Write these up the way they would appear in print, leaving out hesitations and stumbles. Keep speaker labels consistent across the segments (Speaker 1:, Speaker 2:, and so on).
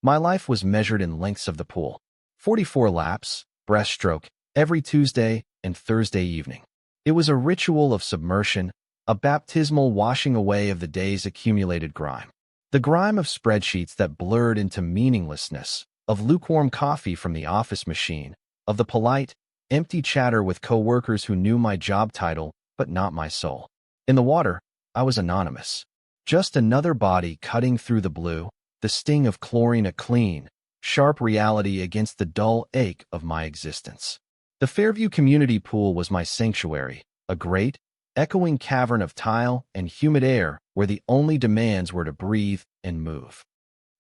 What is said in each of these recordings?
Speaker 1: My life was measured in lengths of the pool. 44 laps, breaststroke, every Tuesday and Thursday evening. It was a ritual of submersion, a baptismal washing away of the day's accumulated grime. The grime of spreadsheets that blurred into meaninglessness, of lukewarm coffee from the office machine, of the polite, empty chatter with coworkers who knew my job title but not my soul. In the water, I was anonymous. Just another body cutting through the blue, the sting of chlorine a clean, sharp reality against the dull ache of my existence. The Fairview Community Pool was my sanctuary, a great, echoing cavern of tile and humid air where the only demands were to breathe and move.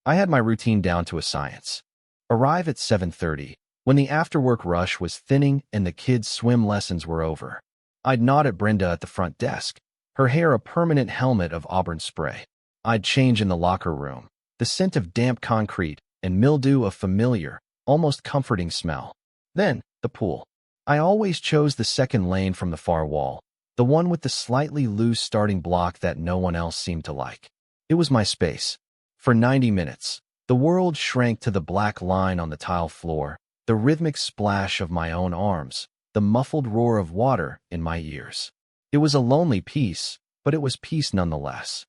Speaker 1: I had my routine down to a science. Arrive at 7:30, when the after-work rush was thinning and the kids' swim lessons were over. I'd nod at Brenda at the front desk, her hair a permanent helmet of auburn spray. I'd change in the locker room, the scent of damp concrete and mildew a familiar, almost comforting smell. Then, the pool. I always chose the second lane from the far wall, the one with the slightly loose starting block that no one else seemed to like. It was my space. For 90 minutes, the world shrank to the black line on the tile floor, the rhythmic splash of my own arms, the muffled roar of water in my ears. It was a lonely peace, but it was peace nonetheless.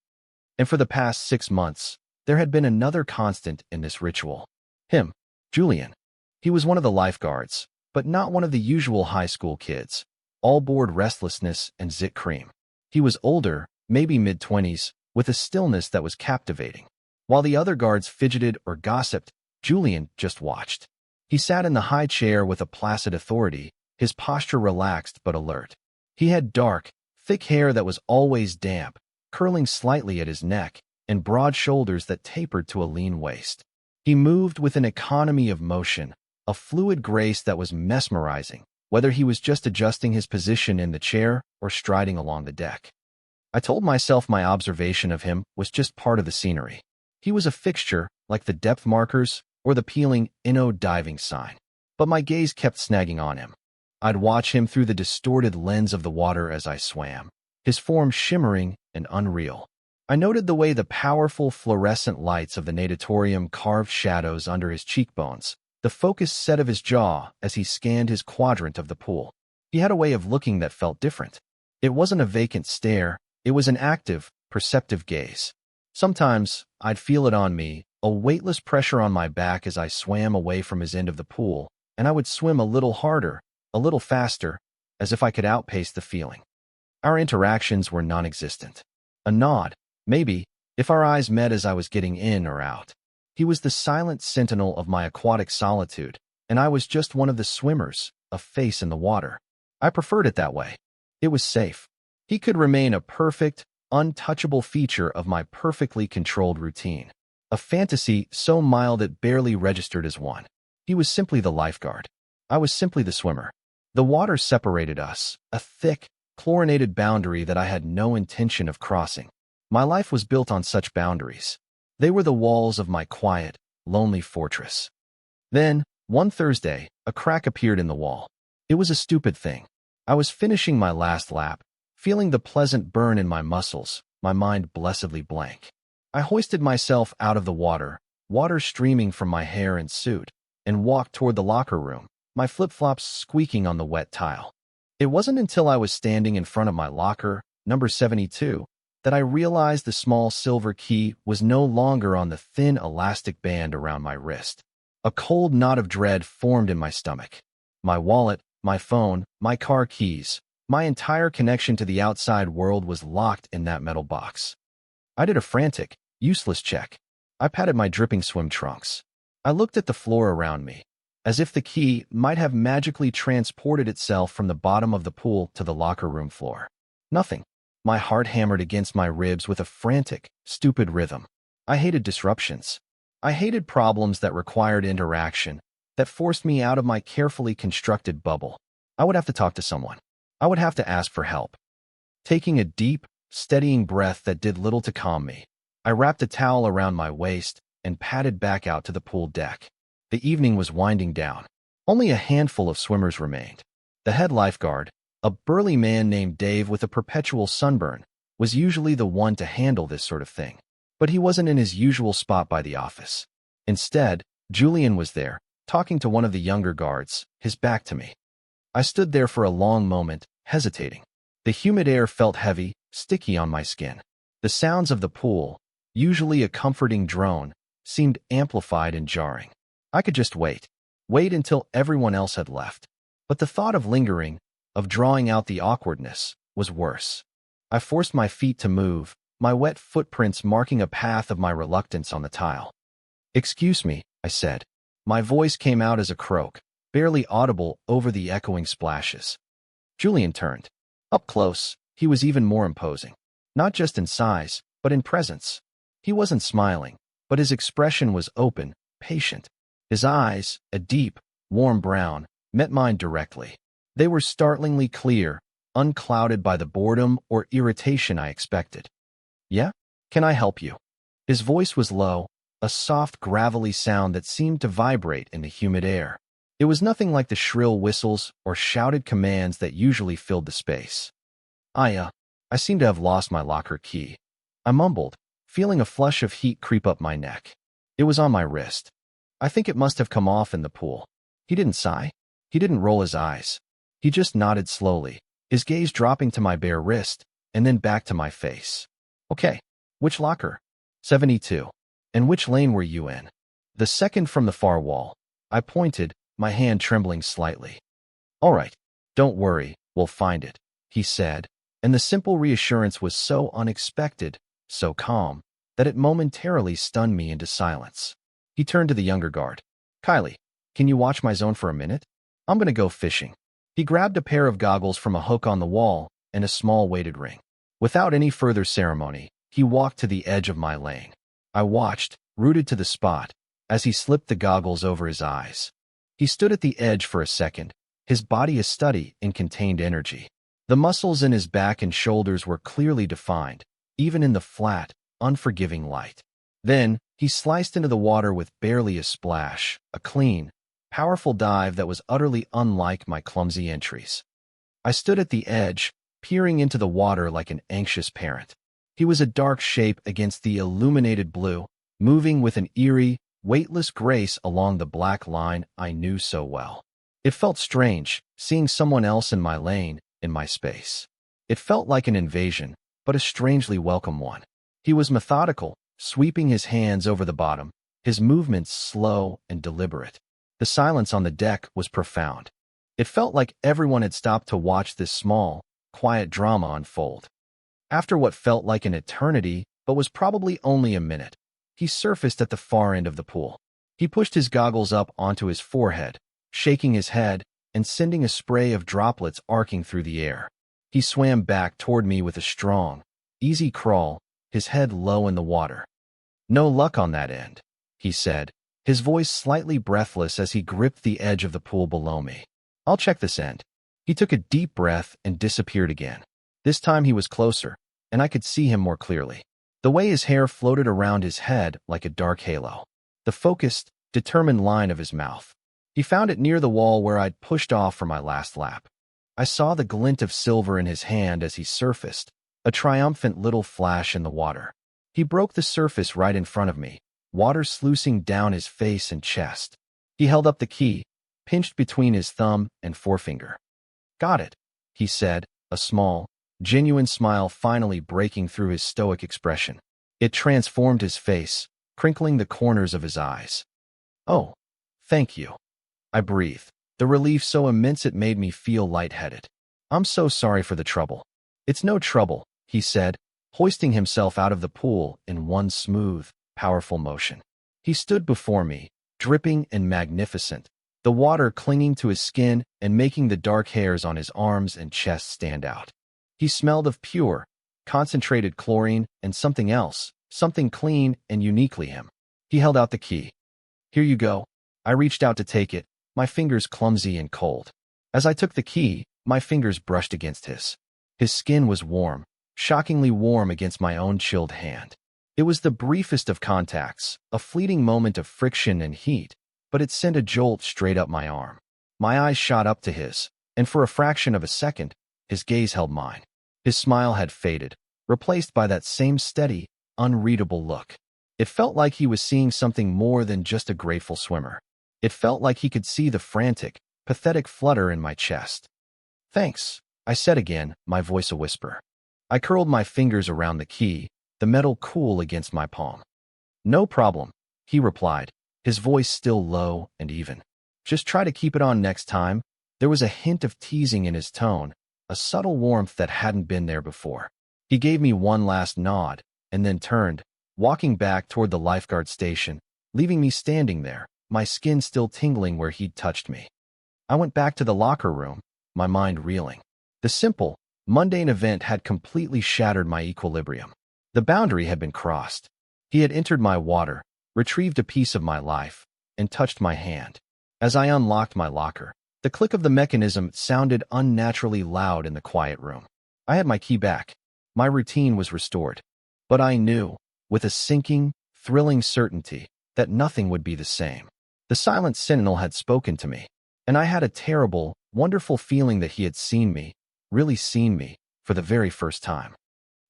Speaker 1: And for the past 6 months, there had been another constant in this ritual. Him, Julian. He was one of the lifeguards, but not one of the usual high school kids, all bored restlessness and zit cream. He was older, maybe mid-20s, with a stillness that was captivating. While the other guards fidgeted or gossiped, Julian just watched. He sat in the high chair with a placid authority, his posture relaxed but alert. He had dark, thick hair that was always damp, curling slightly at his neck, and broad shoulders that tapered to a lean waist. He moved with an economy of motion, a fluid grace that was mesmerizing, whether he was just adjusting his position in the chair or striding along the deck. I told myself my observation of him was just part of the scenery. He was a fixture, like the depth markers or the peeling "No diving" sign. But my gaze kept snagging on him. I'd watch him through the distorted lens of the water as I swam, his form shimmering and unreal. I noted the way the powerful fluorescent lights of the natatorium carved shadows under his cheekbones, the focused set of his jaw as he scanned his quadrant of the pool. He had a way of looking that felt different. It wasn't a vacant stare, it was an active, perceptive gaze. Sometimes, I'd feel it on me, a weightless pressure on my back as I swam away from his end of the pool, and I would swim a little harder, a little faster, as if I could outpace the feeling. Our interactions were non-existent. A nod, maybe, if our eyes met as I was getting in or out. He was the silent sentinel of my aquatic solitude, and I was just one of the swimmers, a face in the water. I preferred it that way. It was safe. He could remain a perfect, untouchable feature of my perfectly controlled routine. A fantasy so mild it barely registered as one. He was simply the lifeguard. I was simply the swimmer. The water separated us, a thick, chlorinated boundary that I had no intention of crossing. My life was built on such boundaries. They were the walls of my quiet, lonely fortress. Then, one Thursday, a crack appeared in the wall. It was a stupid thing. I was finishing my last lap, feeling the pleasant burn in my muscles, my mind blessedly blank. I hoisted myself out of the water, water streaming from my hair and suit, and walked toward the locker room, my flip-flops squeaking on the wet tile. It wasn't until I was standing in front of my locker, number 72, that I realized the small silver key was no longer on the thin elastic band around my wrist. A cold knot of dread formed in my stomach. My wallet, my phone, my car keys, my entire connection to the outside world was locked in that metal box. I did a frantic, useless check. I patted my dripping swim trunks. I looked at the floor around me, as if the key might have magically transported itself from the bottom of the pool to the locker room floor. Nothing. My heart hammered against my ribs with a frantic, stupid rhythm. I hated disruptions. I hated problems that required interaction, that forced me out of my carefully constructed bubble. I would have to talk to someone. I would have to ask for help. Taking a deep, steadying breath that did little to calm me, I wrapped a towel around my waist and padded back out to the pool deck. The evening was winding down. Only a handful of swimmers remained. The head lifeguard, a burly man named Dave with a perpetual sunburn, was usually the one to handle this sort of thing. But he wasn't in his usual spot by the office. Instead, Julian was there, talking to one of the younger guards, his back to me. I stood there for a long moment, hesitating. The humid air felt heavy, sticky on my skin. The sounds of the pool, usually a comforting drone, seemed amplified and jarring. I could just wait until everyone else had left. But the thought of lingering, of drawing out the awkwardness, was worse. I forced my feet to move, my wet footprints marking a path of my reluctance on the tile. "Excuse me," I said. My voice came out as a croak, barely audible over the echoing splashes. Julian turned. Up close, he was even more imposing. Not just in size, but in presence. He wasn't smiling, but his expression was open, patient. His eyes, a deep, warm brown, met mine directly. They were startlingly clear, unclouded by the boredom or irritation I expected. "Yeah? Can I help you?" His voice was low, a soft, gravelly sound that seemed to vibrate in the humid air. It was nothing like the shrill whistles or shouted commands that usually filled the space. I seem to have lost my locker key," I mumbled, feeling a flush of heat creep up my neck. It was on my wrist. I think it must have come off in the pool. He didn't sigh. He didn't roll his eyes. He just nodded slowly, his gaze dropping to my bare wrist, and then back to my face. "Okay. Which locker?" 72. "And which lane were you in?" "The second from the far wall." I pointed, my hand trembling slightly. "All right. Don't worry, we'll find it," he said, and the simple reassurance was so unexpected, so calm, that it momentarily stunned me into silence. He turned to the younger guard. "Kylie, can you watch my zone for a minute? I'm gonna go fishing." He grabbed a pair of goggles from a hook on the wall and a small weighted ring. Without any further ceremony, he walked to the edge of my lane. I watched, rooted to the spot, as he slipped the goggles over his eyes. He stood at the edge for a second, his body a study in contained energy. The muscles in his back and shoulders were clearly defined, even in the flat, unforgiving light. Then, he sliced into the water with barely a splash, a clean, powerful dive that was utterly unlike my clumsy entries. I stood at the edge, peering into the water like an anxious parent. He was a dark shape against the illuminated blue, moving with an eerie, weightless grace along the black line I knew so well. It felt strange, seeing someone else in my lane, in my space. It felt like an invasion, but a strangely welcome one. He was methodical, sweeping his hands over the bottom, his movements slow and deliberate. The silence on the deck was profound. It felt like everyone had stopped to watch this small, quiet drama unfold. After what felt like an eternity, but was probably only a minute, he surfaced at the far end of the pool. He pushed his goggles up onto his forehead, shaking his head and sending a spray of droplets arcing through the air. He swam back toward me with a strong, easy crawl, his head low in the water. "No luck on that end," he said, his voice slightly breathless as he gripped the edge of the pool below me. "I'll check this end." He took a deep breath and disappeared again. This time he was closer, and I could see him more clearly. The way his hair floated around his head like a dark halo. The focused, determined line of his mouth. He found it near the wall where I'd pushed off for my last lap. I saw the glint of silver in his hand as he surfaced, a triumphant little flash in the water. He broke the surface right in front of me, water sluicing down his face and chest. He held up the key, pinched between his thumb and forefinger. "Got it," he said, a small, genuine smile finally breaking through his stoic expression. It transformed his face, crinkling the corners of his eyes. "Oh, thank you." I breathed, the relief so immense it made me feel lightheaded. "I'm so sorry for the trouble." "It's no trouble," he said, hoisting himself out of the pool in one smooth, powerful motion. He stood before me, dripping and magnificent, the water clinging to his skin and making the dark hairs on his arms and chest stand out. He smelled of pure, concentrated chlorine and something else, something clean and uniquely him. He held out the key. "Here you go." I reached out to take it, my fingers clumsy and cold. As I took the key, my fingers brushed against his. His skin was warm, shockingly warm against my own chilled hand. It was the briefest of contacts, a fleeting moment of friction and heat, but it sent a jolt straight up my arm. My eyes shot up to his, and for a fraction of a second, his gaze held mine. His smile had faded, replaced by that same steady, unreadable look. It felt like he was seeing something more than just a grateful swimmer. It felt like he could see the frantic, pathetic flutter in my chest. "Thanks," I said again, my voice a whisper. I curled my fingers around the key, the metal cool against my palm. "No problem," he replied, his voice still low and even. "Just try to keep it on next time." There was a hint of teasing in his tone, a subtle warmth that hadn't been there before. He gave me one last nod, and then turned, walking back toward the lifeguard station, leaving me standing there, my skin still tingling where he'd touched me. I went back to the locker room, my mind reeling. The simple, mundane event had completely shattered my equilibrium. The boundary had been crossed. He had entered my water, retrieved a piece of my life, and touched my hand. As I unlocked my locker, the click of the mechanism sounded unnaturally loud in the quiet room. I had my key back. My routine was restored. But I knew, with a sinking, thrilling certainty, that nothing would be the same. The silent sentinel had spoken to me, and I had a terrible, wonderful feeling that he had seen me, really seen me, for the very first time.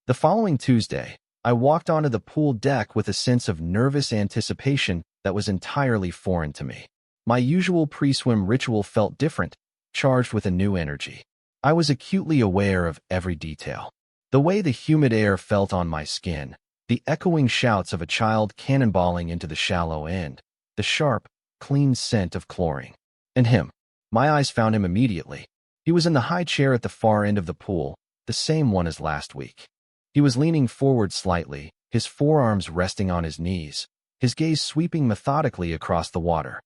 Speaker 1: The following Tuesday, I walked onto the pool deck with a sense of nervous anticipation that was entirely foreign to me. My usual pre-swim ritual felt different, charged with a new energy. I was acutely aware of every detail. The way the humid air felt on my skin, the echoing shouts of a child cannonballing into the shallow end, the sharp, clean scent of chlorine. And him. My eyes found him immediately. He was in the high chair at the far end of the pool, the same one as last week. He was leaning forward slightly, his forearms resting on his knees, his gaze sweeping methodically across the water.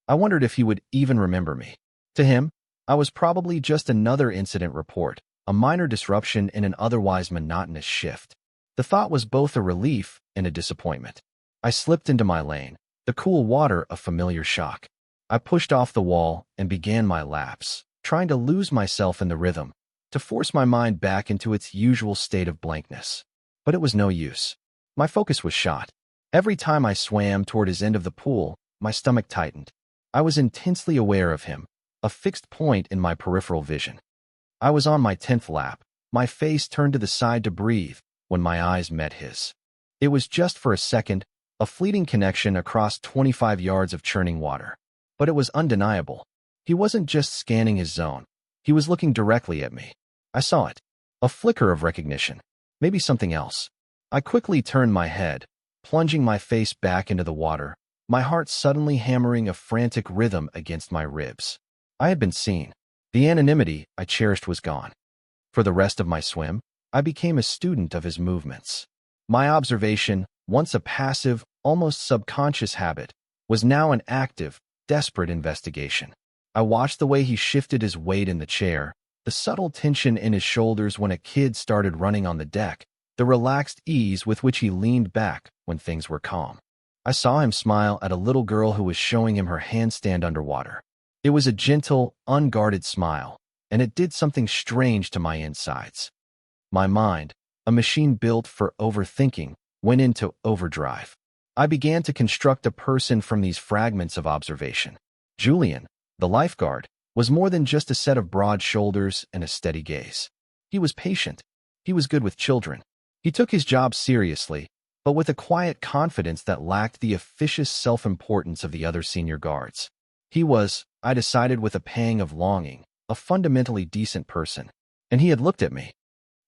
Speaker 1: I wondered if he would even remember me. To him, I was probably just another incident report, a minor disruption in an otherwise monotonous shift. The thought was both a relief and a disappointment. I slipped into my lane, the cool water a familiar shock. I pushed off the wall and began my laps, trying to lose myself in the rhythm, to force my mind back into its usual state of blankness. But it was no use. My focus was shot. Every time I swam toward his end of the pool, my stomach tightened. I was intensely aware of him, a fixed point in my peripheral vision. I was on my 10th lap, my face turned to the side to breathe, when my eyes met his. It was just for a second, a fleeting connection across 25 yards of churning water. But it was undeniable. He wasn't just scanning his zone. He was looking directly at me. I saw it. A flicker of recognition. Maybe something else. I quickly turned my head, plunging my face back into the water, my heart suddenly hammering a frantic rhythm against my ribs. I had been seen. The anonymity I cherished was gone. For the rest of my swim, I became a student of his movements. My observation, once a passive, almost subconscious habit, was now an active, desperate investigation. I watched the way he shifted his weight in the chair, the subtle tension in his shoulders when a kid started running on the deck, the relaxed ease with which he leaned back when things were calm. I saw him smile at a little girl who was showing him her handstand underwater. It was a gentle, unguarded smile, and it did something strange to my insides. My mind, a machine built for overthinking, went into overdrive. I began to construct a person from these fragments of observation. Julian, the lifeguard, was more than just a set of broad shoulders and a steady gaze. He was patient. He was good with children. He took his job seriously, but with a quiet confidence that lacked the officious self-importance of the other senior guards. He was, I decided with a pang of longing, a fundamentally decent person, and he had looked at me.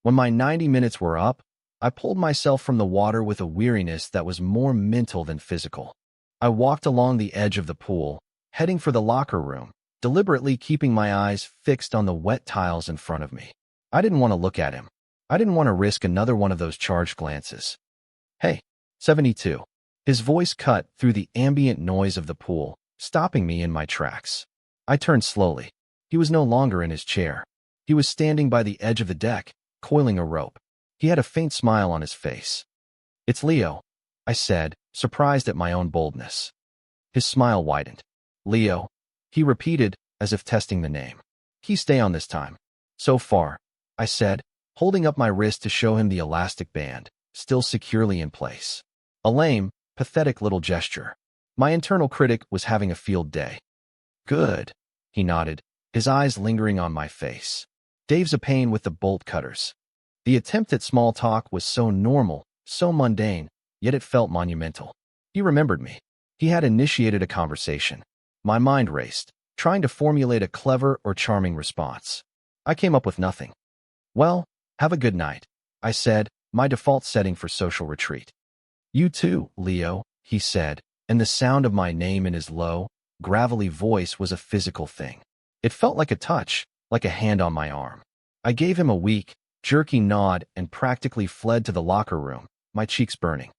Speaker 1: When my 90 minutes were up, I pulled myself from the water with a weariness that was more mental than physical. I walked along the edge of the pool, heading for the locker room, deliberately keeping my eyes fixed on the wet tiles in front of me. I didn't want to look at him. I didn't want to risk another one of those charged glances. "Hey, 72. His voice cut through the ambient noise of the pool, stopping me in my tracks. I turned slowly. He was no longer in his chair. He was standing by the edge of the deck, coiling a rope. He had a faint smile on his face. "It's Leo," I said, surprised at my own boldness. His smile widened. "Leo," he repeated, as if testing the name. "He stay on this time." "So far," I said, holding up my wrist to show him the elastic band, still securely in place. A lame, pathetic little gesture. My internal critic was having a field day. "Good," he nodded, his eyes lingering on my face. "Dave's a pain with the bolt cutters." The attempt at small talk was so normal, so mundane, yet it felt monumental. He remembered me. He had initiated a conversation. My mind raced, trying to formulate a clever or charming response. I came up with nothing. "Well, have a good night," I said, my default setting for social retreat. "You too, Leo," he said, and the sound of my name in his low, gravelly voice was a physical thing. It felt like a touch, like a hand on my arm. I gave him a weak, jerky nod and practically fled to the locker room, my cheeks burning.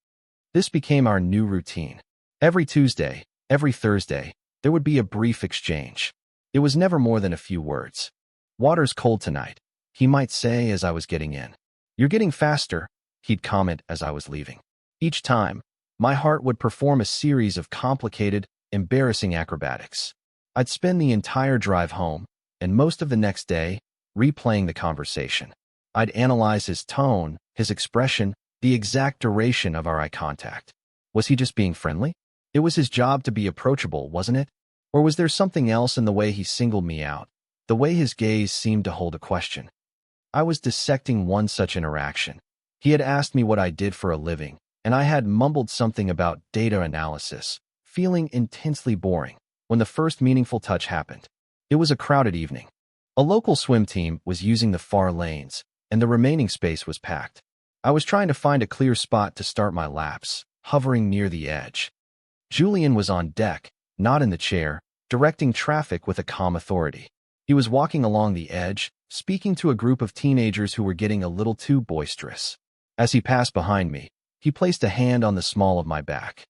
Speaker 1: This became our new routine. Every Tuesday, every Thursday, there would be a brief exchange. It was never more than a few words. "Water's cold tonight," he might say as I was getting in. "You're getting faster," he'd comment as I was leaving. Each time, my heart would perform a series of complicated, embarrassing acrobatics. I'd spend the entire drive home, and most of the next day, replaying the conversation. I'd analyze his tone, his expression, the exact duration of our eye contact. Was he just being friendly? It was his job to be approachable, wasn't it? Or was there something else in the way he singled me out, the way his gaze seemed to hold a question? I was dissecting one such interaction. He had asked me what I did for a living, and I had mumbled something about data analysis, feeling intensely boring, when the first meaningful touch happened. It was a crowded evening. A local swim team was using the far lanes, and the remaining space was packed. I was trying to find a clear spot to start my laps, hovering near the edge. Julian was on deck, not in the chair, directing traffic with a calm authority. He was walking along the edge, speaking to a group of teenagers who were getting a little too boisterous. As he passed behind me, he placed a hand on the small of my back.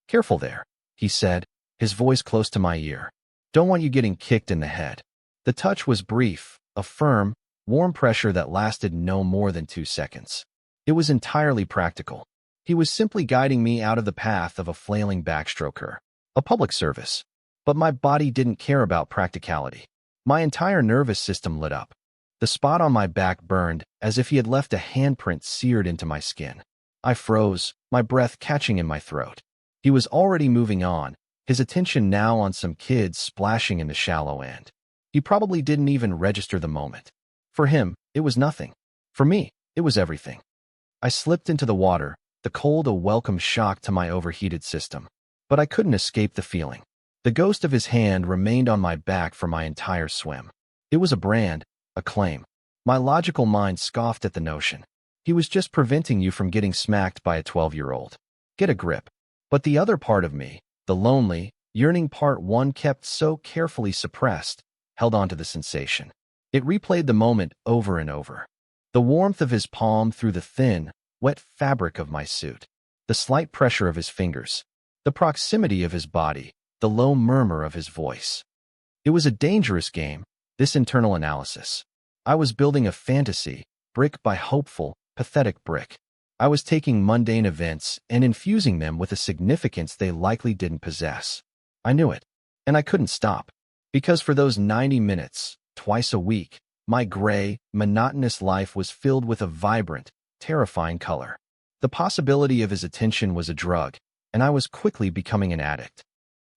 Speaker 1: "Careful there," he said, his voice close to my ear. "Don't want you getting kicked in the head." The touch was brief, a firm, warm pressure that lasted no more than 2 seconds. It was entirely practical. He was simply guiding me out of the path of a flailing backstroker, a public service. But my body didn't care about practicality. My entire nervous system lit up. The spot on my back burned as if he had left a handprint seared into my skin. I froze, my breath catching in my throat. He was already moving on, his attention now on some kids splashing in the shallow end. He probably didn't even register the moment. For him, it was nothing. For me, it was everything. I slipped into the water, the cold a welcome shock to my overheated system. But I couldn't escape the feeling. The ghost of his hand remained on my back for my entire swim. It was a brand, a claim. My logical mind scoffed at the notion. He was just preventing you from getting smacked by a 12-year-old. Get a grip. But the other part of me, the lonely, yearning part one kept so carefully suppressed, held on to the sensation. It replayed the moment over and over. The warmth of his palm through the thin, wet fabric of my suit. The slight pressure of his fingers. The proximity of his body. The low murmur of his voice. It was a dangerous game, this internal analysis. I was building a fantasy, brick by hopeful, pathetic brick. I was taking mundane events and infusing them with a significance they likely didn't possess. I knew it, and I couldn't stop. Because for those 90 minutes, twice a week, my gray, monotonous life was filled with a vibrant, terrifying color. The possibility of his attention was a drug, and I was quickly becoming an addict.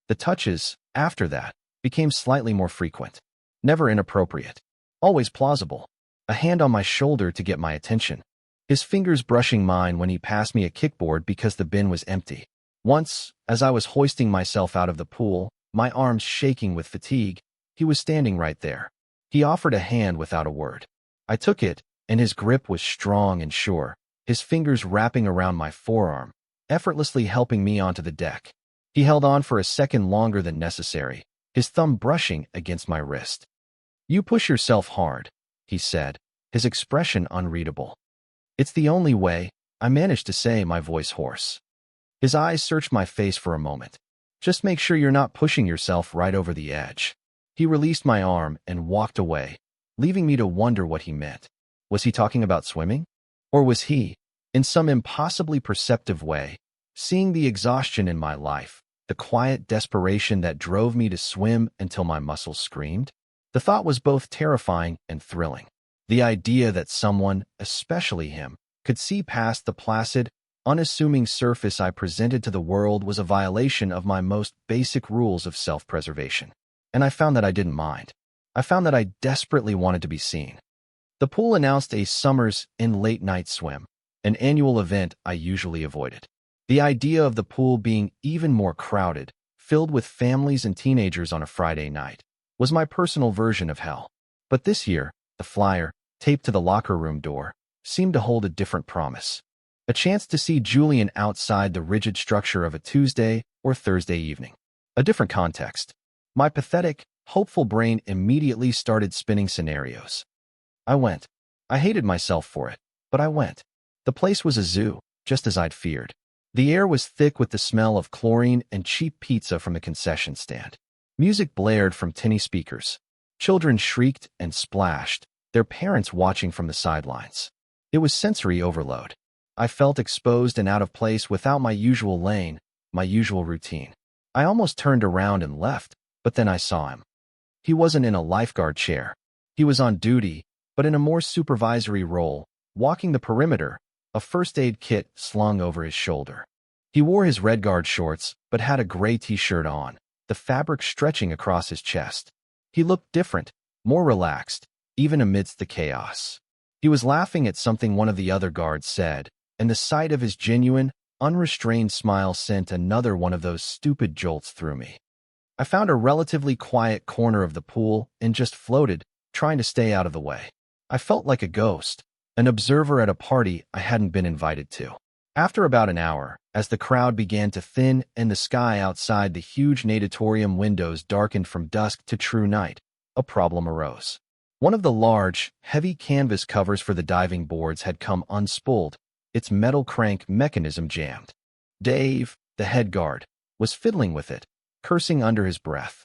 Speaker 1: The touches, after that, became slightly more frequent. Never inappropriate. Always plausible. A hand on my shoulder to get my attention. His fingers brushing mine when he passed me a kickboard because the bin was empty. Once, as I was hoisting myself out of the pool, my arms shaking with fatigue, he was standing right there. He offered a hand without a word. I took it, and his grip was strong and sure, his fingers wrapping around my forearm, effortlessly helping me onto the deck. He held on for a second longer than necessary, his thumb brushing against my wrist. "You push yourself hard," he said, his expression unreadable. "It's the only way," I managed to say, my voice hoarse. His eyes searched my face for a moment. "Just make sure you're not pushing yourself right over the edge." He released my arm and walked away, leaving me to wonder what he meant. Was he talking about swimming? Or was he, in some impossibly perceptive way, seeing the exhaustion in my life, the quiet desperation that drove me to swim until my muscles screamed? The thought was both terrifying and thrilling. The idea that someone, especially him, could see past the placid, unassuming surface I presented to the world was a violation of my most basic rules of self-preservation. And I found that I didn't mind. I found that I desperately wanted to be seen. The pool announced a Summers in late-night swim, an annual event I usually avoided. The idea of the pool being even more crowded, filled with families and teenagers on a Friday night, was my personal version of hell. But this year, the flyer, taped to the locker room door, seemed to hold a different promise. A chance to see Julian outside the rigid structure of a Tuesday or Thursday evening. A different context. My pathetic, hopeful brain immediately started spinning scenarios. I went. I hated myself for it, but I went. The place was a zoo, just as I'd feared. The air was thick with the smell of chlorine and cheap pizza from the concession stand. Music blared from tinny speakers. Children shrieked and splashed, their parents watching from the sidelines. It was sensory overload. I felt exposed and out of place without my usual lane, my usual routine. I almost turned around and left, but then I saw him. He wasn't in a lifeguard chair. He was on duty, but in a more supervisory role, walking the perimeter, a first aid kit slung over his shoulder. He wore his red guard shorts, but had a gray t-shirt on, the fabric stretching across his chest. He looked different, more relaxed, even amidst the chaos. He was laughing at something one of the other guards said, and the sight of his genuine, unrestrained smile sent another one of those stupid jolts through me. I found a relatively quiet corner of the pool and just floated, trying to stay out of the way. I felt like a ghost, an observer at a party I hadn't been invited to. After about an hour, as the crowd began to thin and the sky outside the huge natatorium windows darkened from dusk to true night, a problem arose. One of the large, heavy canvas covers for the diving boards had come unspooled, its metal crank mechanism jammed. Dave, the head guard, was fiddling with it, cursing under his breath.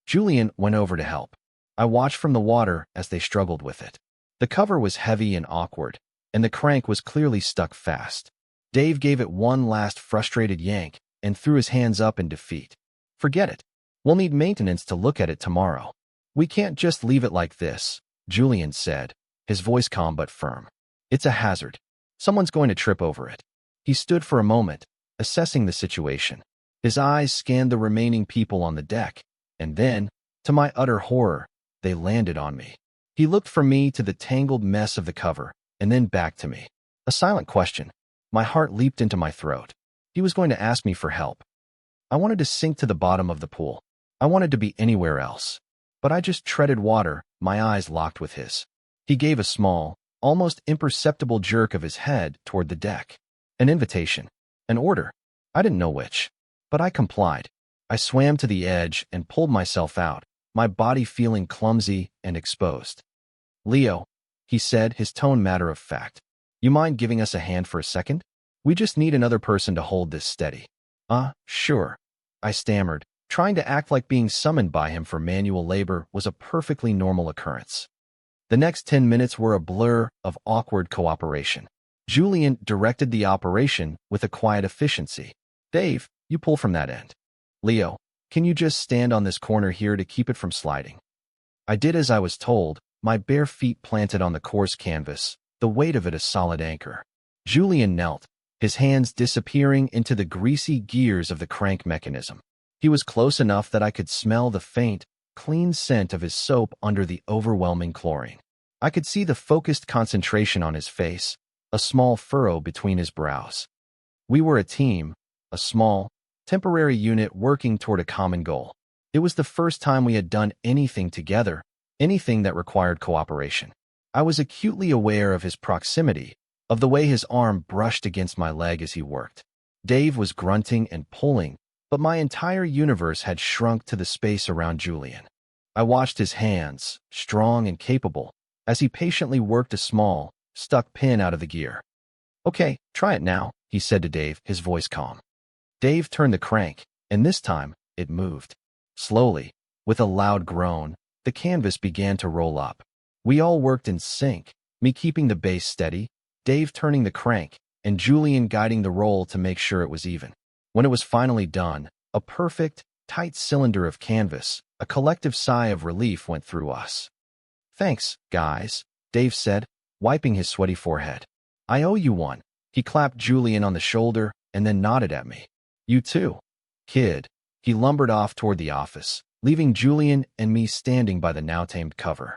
Speaker 1: Julian went over to help. I watched from the water as they struggled with it. The cover was heavy and awkward, and the crank was clearly stuck fast. Dave gave it one last frustrated yank and threw his hands up in defeat. Forget it. We'll need maintenance to look at it tomorrow. We can't just leave it like this, Julian said, his voice calm but firm. It's a hazard. Someone's going to trip over it. He stood for a moment, assessing the situation. His eyes scanned the remaining people on the deck, and then, to my utter horror, they landed on me. He looked from me to the tangled mess of the cover, and then back to me. A silent question. My heart leaped into my throat. He was going to ask me for help. I wanted to sink to the bottom of the pool. I wanted to be anywhere else. But I just treaded water, my eyes locked with his. He gave a small, almost imperceptible jerk of his head toward the deck. An invitation. An order. I didn't know which. But I complied. I swam to the edge and pulled myself out, my body feeling clumsy and exposed. Leo, he said, his tone matter of fact. You mind giving us a hand for a second? We just need another person to hold this steady. Sure. I stammered, trying to act like being summoned by him for manual labor was a perfectly normal occurrence. The next 10 minutes were a blur of awkward cooperation. Julian directed the operation with a quiet efficiency. Dave, you pull from that end. Leo, can you just stand on this corner here to keep it from sliding? I did as I was told, my bare feet planted on the coarse canvas, the weight of it a solid anchor. Julian knelt, his hands disappearing into the greasy gears of the crank mechanism. He was close enough that I could smell the faint, clean scent of his soap under the overwhelming chlorine. I could see the focused concentration on his face, a small furrow between his brows. We were a team, a small, temporary unit working toward a common goal. It was the first time we had done anything together, anything that required cooperation. I was acutely aware of his proximity, of the way his arm brushed against my leg as he worked. Dave was grunting and pulling, but my entire universe had shrunk to the space around Julian. I watched his hands, strong and capable, as he patiently worked a small, stuck pin out of the gear. Okay, try it now, he said to Dave, his voice calm. Dave turned the crank, and this time, it moved. Slowly, with a loud groan, the canvas began to roll up. We all worked in sync, me keeping the base steady, Dave turning the crank, and Julian guiding the roll to make sure it was even. When it was finally done, a perfect, tight cylinder of canvas, a collective sigh of relief went through us. Thanks, guys, Dave said, wiping his sweaty forehead. I owe you one. He clapped Julian on the shoulder and then nodded at me. You too, kid. He lumbered off toward the office, leaving Julian and me standing by the now-tamed cover.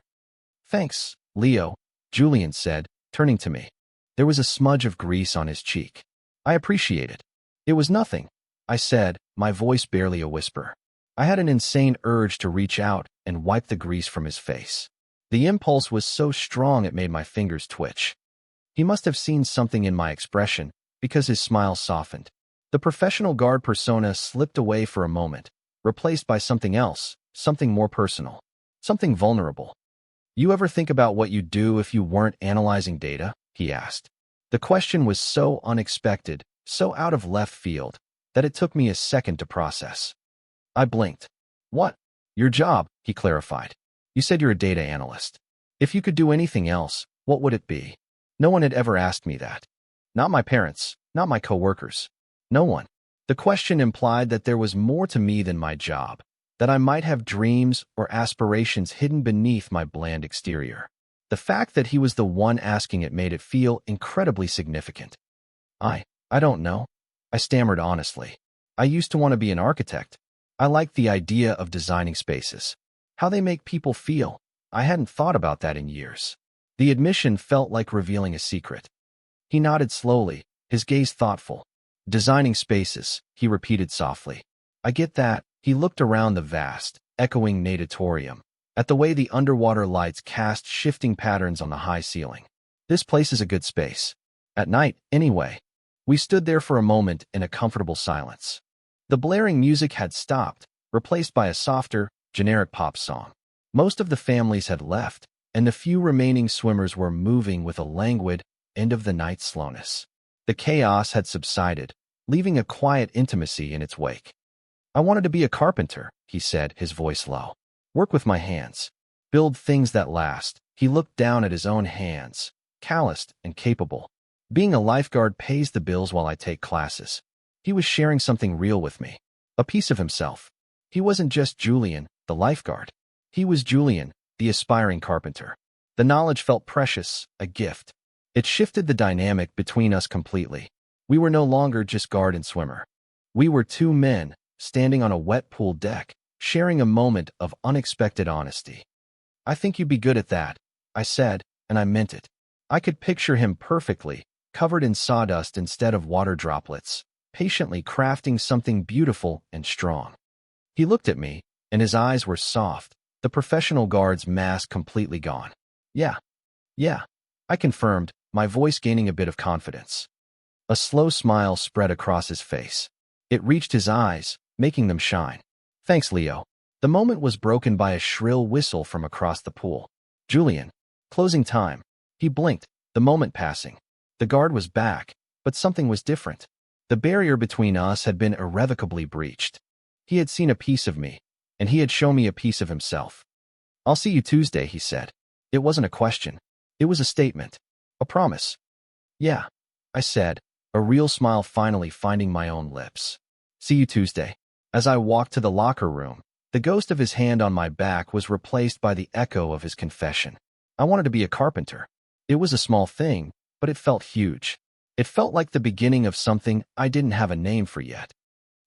Speaker 1: Thanks, Leo, Julian said, turning to me. There was a smudge of grease on his cheek. I appreciate it. It was nothing, I said, my voice barely a whisper. I had an insane urge to reach out and wipe the grease from his face. The impulse was so strong it made my fingers twitch. He must have seen something in my expression, because his smile softened. The professional guard persona slipped away for a moment, replaced by something else, something more personal, something vulnerable. You ever think about what you'd do if you weren't analyzing data? He asked. The question was so unexpected, so out of left field, that it took me a second to process. I blinked. What? Your job, he clarified. You said you're a data analyst. If you could do anything else, what would it be? No one had ever asked me that. Not my parents, not my coworkers. No one. The question implied that there was more to me than my job, that I might have dreams or aspirations hidden beneath my bland exterior. The fact that he was the one asking it made it feel incredibly significant. I don't know. I stammered honestly. I used to want to be an architect. I liked the idea of designing spaces. How they make people feel. I hadn't thought about that in years. The admission felt like revealing a secret. He nodded slowly, his gaze thoughtful. Designing spaces, he repeated softly. I get that. He looked around the vast, echoing natatorium, at the way the underwater lights cast shifting patterns on the high ceiling. This place is a good space. At night, anyway. We stood there for a moment in a comfortable silence. The blaring music had stopped, replaced by a softer, generic pop song. Most of the families had left, and the few remaining swimmers were moving with a languid, end-of-the-night slowness. The chaos had subsided, leaving a quiet intimacy in its wake. I wanted to be a carpenter, he said, his voice low. Work with my hands. Build things that last. He looked down at his own hands, calloused and capable. Being a lifeguard pays the bills while I take classes. He was sharing something real with me. A piece of himself. He wasn't just Julian, the lifeguard. He was Julian, the aspiring carpenter. The knowledge felt precious, a gift. It shifted the dynamic between us completely. We were no longer just guard and swimmer. We were two men, standing on a wet pool deck, sharing a moment of unexpected honesty. I think you'd be good at that, I said, and I meant it. I could picture him perfectly, covered in sawdust instead of water droplets, patiently crafting something beautiful and strong. He looked at me, and his eyes were soft, the professional guard's mask completely gone. Yeah, I confirmed, my voice gaining a bit of confidence. A slow smile spread across his face. It reached his eyes, making them shine. Thanks, Leo. The moment was broken by a shrill whistle from across the pool. Julian. Closing time. He blinked, the moment passing. The guard was back, but something was different. The barrier between us had been irrevocably breached. He had seen a piece of me, and he had shown me a piece of himself. I'll see you Tuesday, he said. It wasn't a question. It was a statement. A promise. Yeah, I said, a real smile finally finding my own lips. See you Tuesday. As I walked to the locker room, the ghost of his hand on my back was replaced by the echo of his confession. I wanted to be a carpenter. It was a small thing, but it felt huge. It felt like the beginning of something I didn't have a name for yet.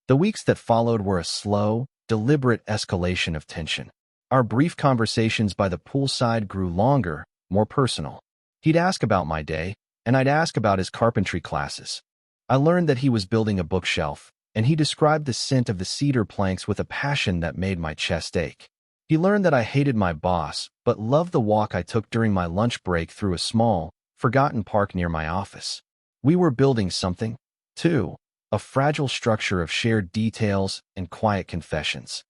Speaker 1: The weeks that followed were a slow, deliberate escalation of tension. Our brief conversations by the poolside grew longer, more personal. He'd ask about my day, and I'd ask about his carpentry classes. I learned that he was building a bookshelf, and he described the scent of the cedar planks with a passion that made my chest ache. He learned that I hated my boss, but loved the walk I took during my lunch break through a small, forgotten park near my office. We were building something, too, a fragile structure of shared details and quiet confessions.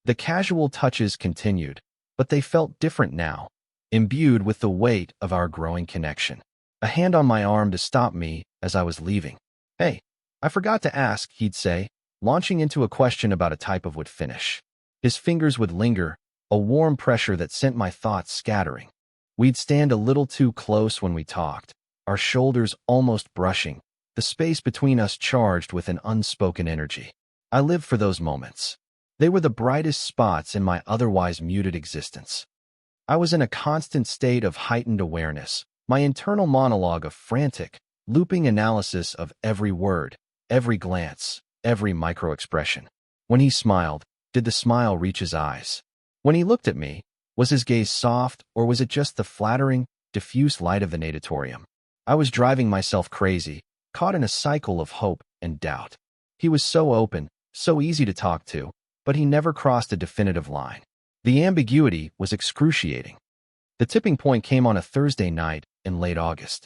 Speaker 1: The casual touches continued, but they felt different now, imbued with the weight of our growing connection. A hand on my arm to stop me as I was leaving. Hey, I forgot to ask, he'd say, launching into a question about a type of wood finish. His fingers would linger, a warm pressure that sent my thoughts scattering. We'd stand a little too close when we talked, our shoulders almost brushing, the space between us charged with an unspoken energy. I lived for those moments. They were the brightest spots in my otherwise muted existence. I was in a constant state of heightened awareness, my internal monologue of frantic, looping analysis of every word, every glance, every micro-expression. When he smiled, did the smile reach his eyes? When he looked at me, was his gaze soft, or was it just the flattering, diffuse light of the natatorium? I was driving myself crazy, caught in a cycle of hope and doubt. He was so open, so easy to talk to, but he never crossed a definitive line. The ambiguity was excruciating. The tipping point came on a Thursday night in late August.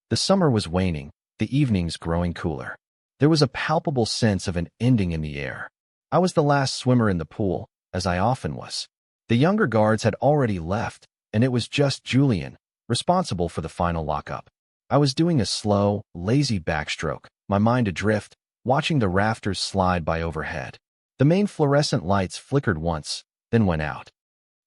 Speaker 1: The summer was waning, the evenings growing cooler. There was a palpable sense of an ending in the air. I was the last swimmer in the pool, as I often was. The younger guards had already left, and it was just Julian, responsible for the final lockup. I was doing a slow, lazy backstroke, my mind adrift, watching the rafters slide by overhead. The main fluorescent lights flickered once, then went out.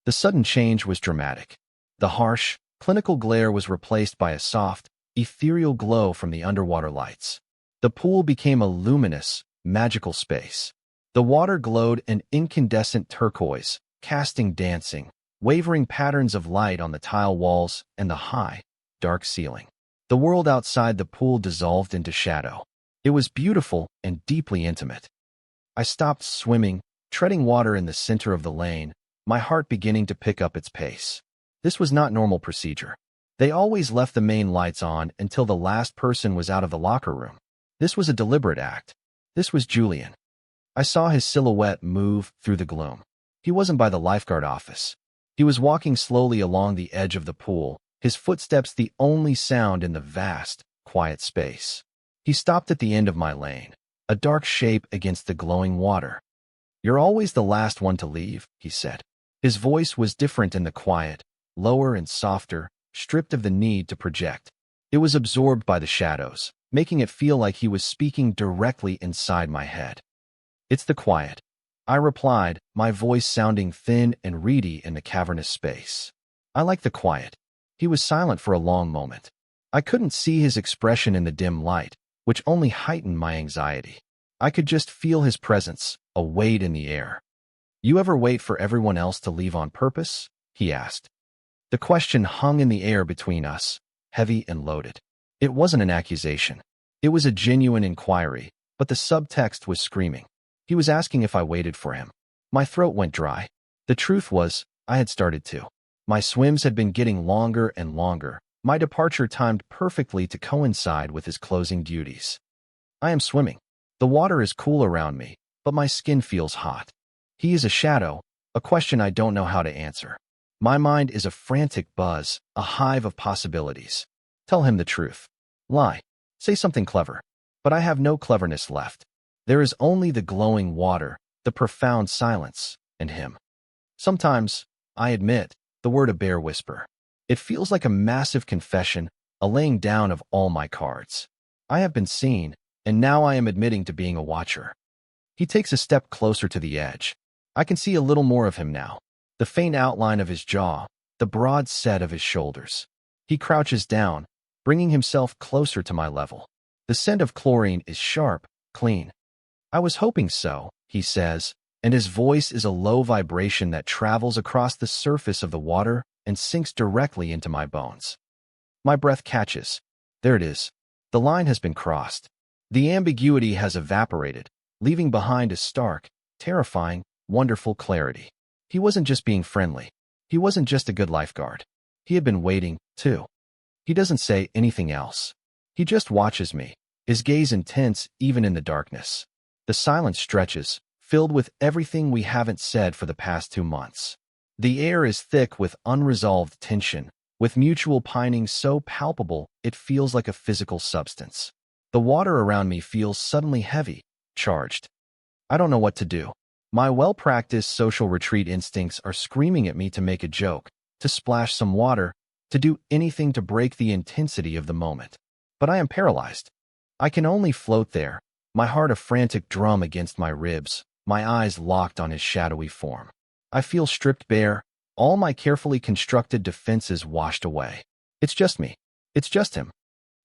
Speaker 1: The sudden change was dramatic. The harsh, clinical glare was replaced by a soft, ethereal glow from the underwater lights. The pool became a luminous, magical space. The water glowed an incandescent turquoise, casting dancing, wavering patterns of light on the tile walls and the high, dark ceiling. The world outside the pool dissolved into shadow. It was beautiful and deeply intimate. I stopped swimming, treading water in the center of the lane, my heart beginning to pick up its pace. This was not normal procedure. They always left the main lights on until the last person was out of the locker room. This was a deliberate act. This was Julian. I saw his silhouette move through the gloom. He wasn't by the lifeguard office. He was walking slowly along the edge of the pool, his footsteps the only sound in the vast, quiet space. He stopped at the end of my lane, a dark shape against the glowing water. "You're always the last one to leave," he said. His voice was different in the quiet, lower and softer, stripped of the need to project. It was absorbed by the shadows, making it feel like he was speaking directly inside my head. "It's the quiet," I replied, my voice sounding thin and reedy in the cavernous space. "I like the quiet." He was silent for a long moment. I couldn't see his expression in the dim light, which only heightened my anxiety. I could just feel his presence, a weight in the air. "You ever wait for everyone else to leave on purpose?" he asked. The question hung in the air between us, heavy and loaded. It wasn't an accusation. It was a genuine inquiry, but the subtext was screaming. He was asking if I waited for him. My throat went dry. The truth was, I had started to. My swims had been getting longer and longer, my departure timed perfectly to coincide with his closing duties. "I am swimming. The water is cool around me, but my skin feels hot." He is a shadow, a question I don't know how to answer. My mind is a frantic buzz, a hive of possibilities. Tell him the truth. Lie. Say something clever. But I have no cleverness left. There is only the glowing water, the profound silence, and him. Sometimes, I admit, the word a bare whisper. It feels like a massive confession, a laying down of all my cards. I have been seen, and now I am admitting to being a watcher. He takes a step closer to the edge. I can see a little more of him now. The faint outline of his jaw, the broad set of his shoulders. He crouches down, bringing himself closer to my level. The scent of chlorine is sharp, clean. "I was hoping so," he says, and his voice is a low vibration that travels across the surface of the water and sinks directly into my bones. My breath catches. There it is. The line has been crossed. The ambiguity has evaporated, leaving behind a stark, terrifying, wonderful clarity. He wasn't just being friendly. He wasn't just a good lifeguard. He had been waiting, too. He doesn't say anything else. He just watches me, his gaze intense even in the darkness. The silence stretches, filled with everything we haven't said for the past 2 months. The air is thick with unresolved tension, with mutual pining so palpable it feels like a physical substance. The water around me feels suddenly heavy, charged. I don't know what to do. My well-practiced social retreat instincts are screaming at me to make a joke, to splash some water, to do anything to break the intensity of the moment. But I am paralyzed. I can only float there, my heart a frantic drum against my ribs, my eyes locked on his shadowy form. I feel stripped bare, all my carefully constructed defenses washed away. It's just me. It's just him.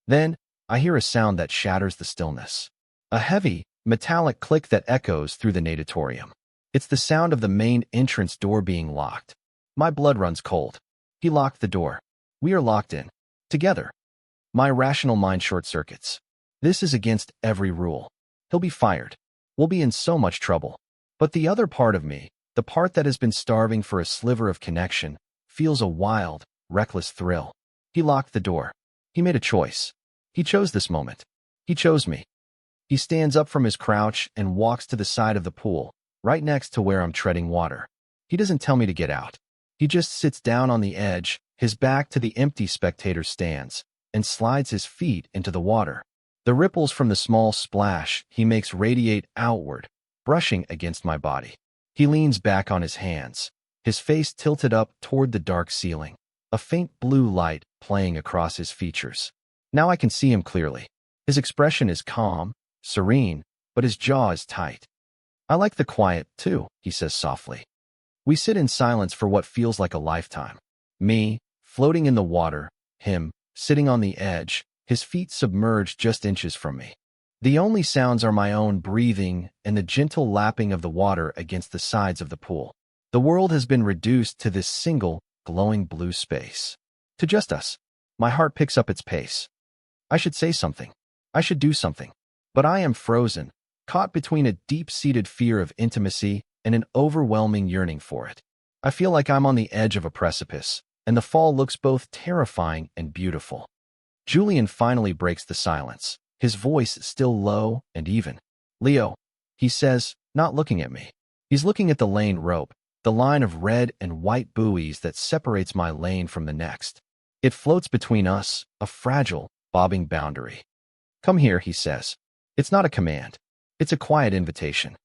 Speaker 1: Then, I hear a sound that shatters the stillness. A heavy, metallic click that echoes through the natatorium. It's the sound of the main entrance door being locked. My blood runs cold. He locked the door. We are locked in. Together. My rational mind short-circuits. This is against every rule. He'll be fired. We'll be in so much trouble. But the other part of me, the part that has been starving for a sliver of connection, feels a wild, reckless thrill. He locked the door. He made a choice. He chose this moment. He chose me. He stands up from his crouch and walks to the side of the pool, right next to where I'm treading water. He doesn't tell me to get out. He just sits down on the edge, his back to the empty spectator stands, and slides his feet into the water. The ripples from the small splash he makes radiate outward, brushing against my body. He leans back on his hands, his face tilted up toward the dark ceiling, a faint blue light playing across his features. Now I can see him clearly. His expression is calm, serene, but his jaw is tight. "I like the quiet, too," he says softly. We sit in silence for what feels like a lifetime. Me, floating in the water, him, sitting on the edge, his feet submerged just inches from me. The only sounds are my own breathing and the gentle lapping of the water against the sides of the pool. The world has been reduced to this single, glowing blue space. To just us. My heart picks up its pace. I should say something. I should do something. But I am frozen, caught between a deep-seated fear of intimacy and an overwhelming yearning for it. I feel like I'm on the edge of a precipice, and the fall looks both terrifying and beautiful. Julian finally breaks the silence, his voice still low and even. "Leo," he says, not looking at me. He's looking at the lane rope, the line of red and white buoys that separates my lane from the next. It floats between us, a fragile, bobbing boundary. "Come here," he says. It's not a command. It's a quiet invitation.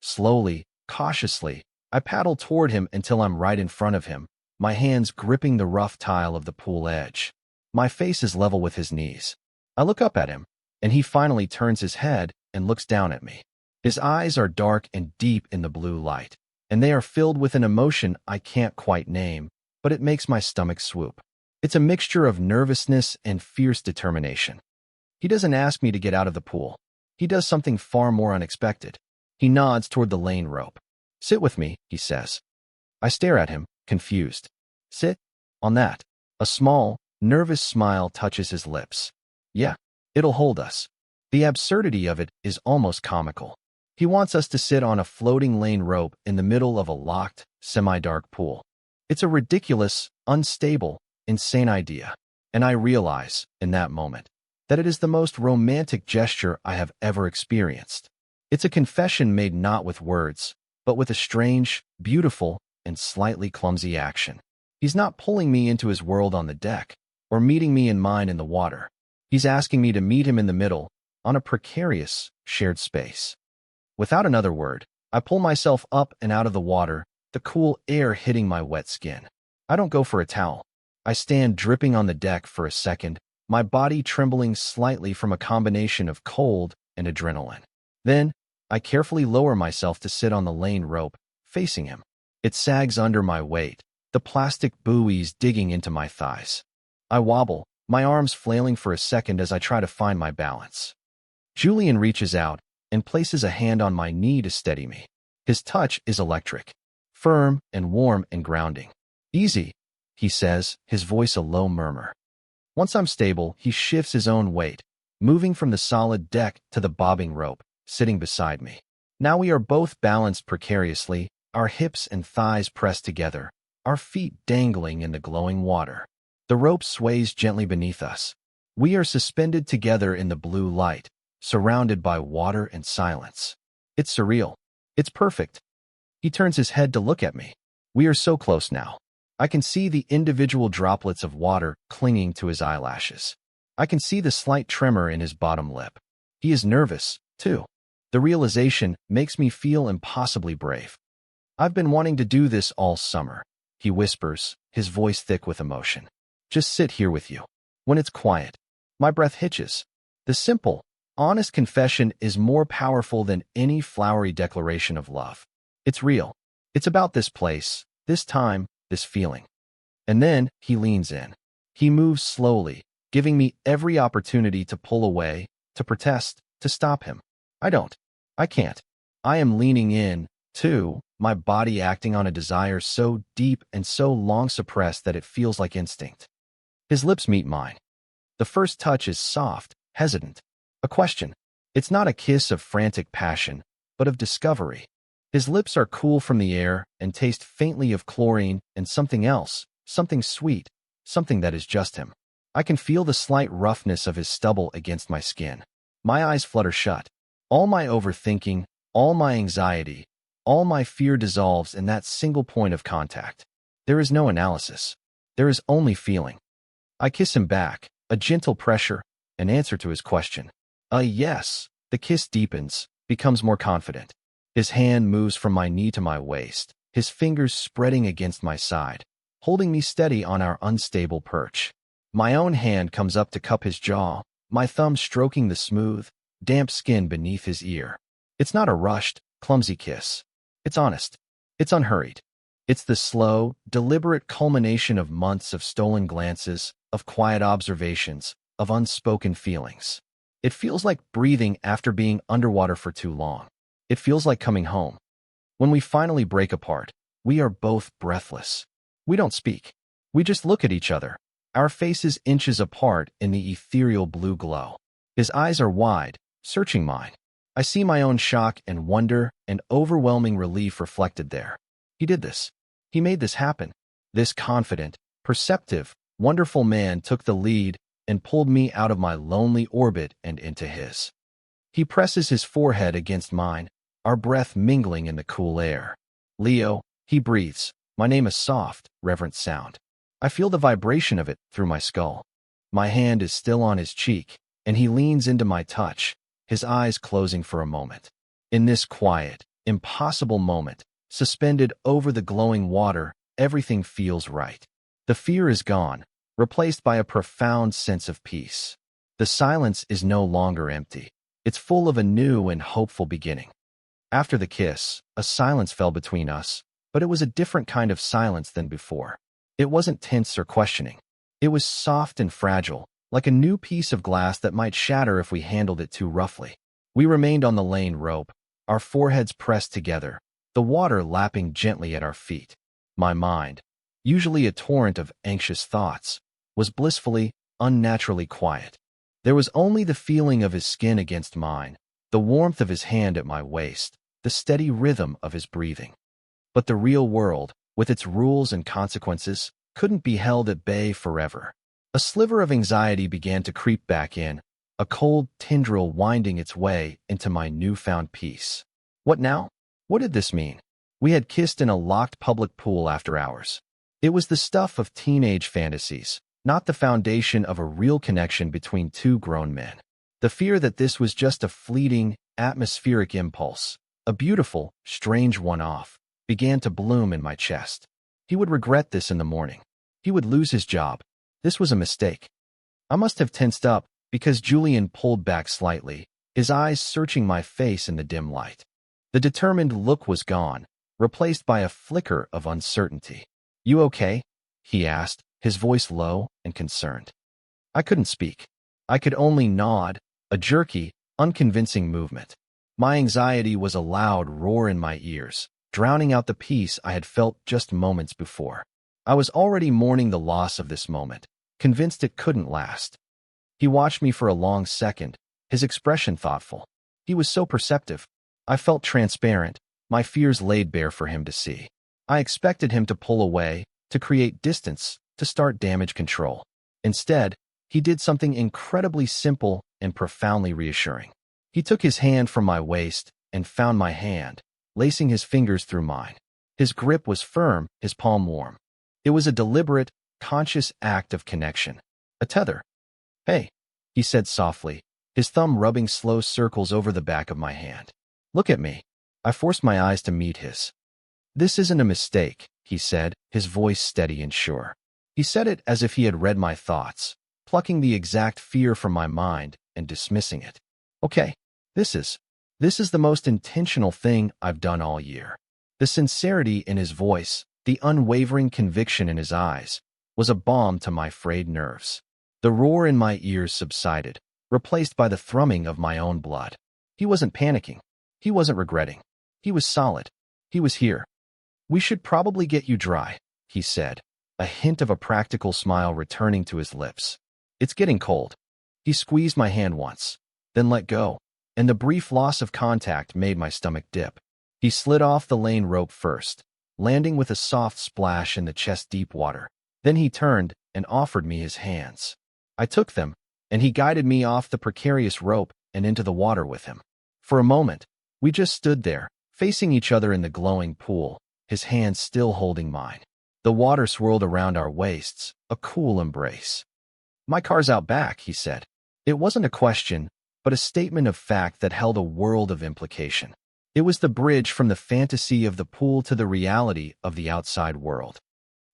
Speaker 1: Slowly, cautiously, I paddle toward him until I'm right in front of him, my hands gripping the rough tile of the pool edge. My face is level with his knees. I look up at him, and he finally turns his head and looks down at me. His eyes are dark and deep in the blue light, and they are filled with an emotion I can't quite name, but it makes my stomach swoop. It's a mixture of nervousness and fierce determination. He doesn't ask me to get out of the pool. He does something far more unexpected. He nods toward the lane rope. "Sit with me," he says. I stare at him, confused. "Sit? On that?" A small, nervous smile touches his lips. "Yeah, it'll hold us." The absurdity of it is almost comical. He wants us to sit on a floating lane rope in the middle of a locked, semi-dark pool. It's a ridiculous, unstable, insane idea, and I realize, in that moment, that it is the most romantic gesture I have ever experienced. It's a confession made not with words, but with a strange, beautiful, and slightly clumsy action. He's not pulling me into his world on the deck, or meeting me in mine in the water. He's asking me to meet him in the middle, on a precarious, shared space. Without another word, I pull myself up and out of the water, the cool air hitting my wet skin. I don't go for a towel. I stand dripping on the deck for a second, my body trembling slightly from a combination of cold and adrenaline. Then, I carefully lower myself to sit on the lane rope, facing him. It sags under my weight, the plastic buoys digging into my thighs. I wobble, my arms flailing for a second as I try to find my balance. Julian reaches out and places a hand on my knee to steady me. His touch is electric, firm and warm and grounding. "Easy," he says, his voice a low murmur. Once I'm stable, he shifts his own weight, moving from the solid deck to the bobbing rope, sitting beside me. Now we are both balanced precariously, our hips and thighs pressed together, our feet dangling in the glowing water. The rope sways gently beneath us. We are suspended together in the blue light, surrounded by water and silence. It's surreal. It's perfect. He turns his head to look at me. We are so close now. I can see the individual droplets of water clinging to his eyelashes. I can see the slight tremor in his bottom lip. He is nervous, too. The realization makes me feel impossibly brave. "I've been wanting to do this all summer," he whispers, his voice thick with emotion. "Just sit here with you. When it's quiet." My breath hitches. The simple, honest confession is more powerful than any flowery declaration of love. It's real. It's about this place, this time, this feeling. And then he leans in. He moves slowly, giving me every opportunity to pull away, to protest, to stop him. I don't. I can't. I am leaning in, too, my body acting on a desire so deep and so long suppressed that it feels like instinct. His lips meet mine. The first touch is soft, hesitant. A question. It's not a kiss of frantic passion, but of discovery. His lips are cool from the air and taste faintly of chlorine and something else, something sweet, something that is just him. I can feel the slight roughness of his stubble against my skin. My eyes flutter shut. All my overthinking, all my anxiety, all my fear dissolves in that single point of contact. There is no analysis. There is only feeling. I kiss him back, a gentle pressure, an answer to his question. A yes. The kiss deepens, becomes more confident. His hand moves from my knee to my waist, his fingers spreading against my side, holding me steady on our unstable perch. My own hand comes up to cup his jaw, my thumb stroking the smooth, damp skin beneath his ear. It's not a rushed, clumsy kiss. It's honest. It's unhurried. It's the slow, deliberate culmination of months of stolen glances, of quiet observations, of unspoken feelings. It feels like breathing after being underwater for too long. It feels like coming home. When we finally break apart, we are both breathless. We don't speak. We just look at each other, our faces inches apart in the ethereal blue glow. His eyes are wide, searching mine. I see my own shock and wonder and overwhelming relief reflected there. He did this. He made this happen. This confident, perceptive, wonderful man took the lead and pulled me out of my lonely orbit and into his. He presses his forehead against mine, our breath mingling in the cool air. Leo, he breathes. My name is soft, reverent sound. I feel the vibration of it through my skull. My hand is still on his cheek, and he leans into my touch, his eyes closing for a moment. In this quiet, impossible moment, suspended over the glowing water, everything feels right. The fear is gone, replaced by a profound sense of peace. The silence is no longer empty. It's full of a new and hopeful beginning. After the kiss, a silence fell between us, but it was a different kind of silence than before. It wasn't tense or questioning. It was soft and fragile, like a new piece of glass that might shatter if we handled it too roughly. We remained on the lane rope, our foreheads pressed together, the water lapping gently at our feet. My mind, usually a torrent of anxious thoughts, was blissfully, unnaturally quiet. There was only the feeling of his skin against mine, the warmth of his hand at my waist, the steady rhythm of his breathing. But the real world, with its rules and consequences, couldn't be held at bay forever. A sliver of anxiety began to creep back in, a cold tendril winding its way into my newfound peace. What now? What did this mean? We had kissed in a locked public pool after hours. It was the stuff of teenage fantasies, not the foundation of a real connection between two grown men. The fear that this was just a fleeting, atmospheric impulse, a beautiful, strange one-off, began to bloom in my chest. He would regret this in the morning. He would lose his job. This was a mistake. I must have tensed up because Julian pulled back slightly, his eyes searching my face in the dim light. The determined look was gone, replaced by a flicker of uncertainty. "You okay?" he asked, his voice low and concerned. I couldn't speak. I could only nod, a jerky, unconvincing movement. My anxiety was a loud roar in my ears, drowning out the peace I had felt just moments before. I was already mourning the loss of this moment, convinced it couldn't last. He watched me for a long second, his expression thoughtful. He was so perceptive. I felt transparent, my fears laid bare for him to see. I expected him to pull away, to create distance, to start damage control. Instead, he did something incredibly simple and profoundly reassuring. He took his hand from my waist and found my hand, lacing his fingers through mine. His grip was firm, his palm warm. It was a deliberate, conscious act of connection. A tether. "Hey," he said softly, his thumb rubbing slow circles over the back of my hand. "Look at me." I forced my eyes to meet his. "This isn't a mistake," he said, his voice steady and sure. He said it as if he had read my thoughts, plucking the exact fear from my mind and dismissing it. "Okay, this is the most intentional thing I've done all year." The sincerity in his voice, the unwavering conviction in his eyes, was a balm to my frayed nerves. The roar in my ears subsided, replaced by the thrumming of my own blood. He wasn't panicking. He wasn't regretting. He was solid. He was here. "We should probably get you dry," he said, a hint of a practical smile returning to his lips. "It's getting cold." He squeezed my hand once, then let go, and the brief loss of contact made my stomach dip. He slid off the lane rope first, landing with a soft splash in the chest-deep water. Then he turned and offered me his hands. I took them, and he guided me off the precarious rope and into the water with him. For a moment, we just stood there, facing each other in the glowing pool, his hands still holding mine. The water swirled around our waists, a cool embrace. "My car's out back," he said. It wasn't a question, but a statement of fact that held a world of implication. It was the bridge from the fantasy of the pool to the reality of the outside world.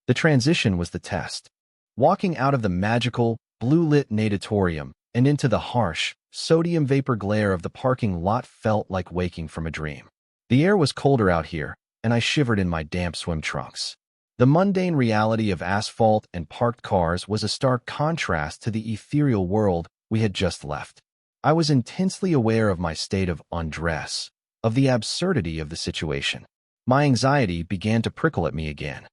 Speaker 1: The transition was the test. Walking out of the magical, blue-lit natatorium and into the harsh, sodium vapor glare of the parking lot felt like waking from a dream. The air was colder out here, and I shivered in my damp swim trunks. The mundane reality of asphalt and parked cars was a stark contrast to the ethereal world we had just left. I was intensely aware of my state of undress, of the absurdity of the situation. My anxiety began to prickle at me again.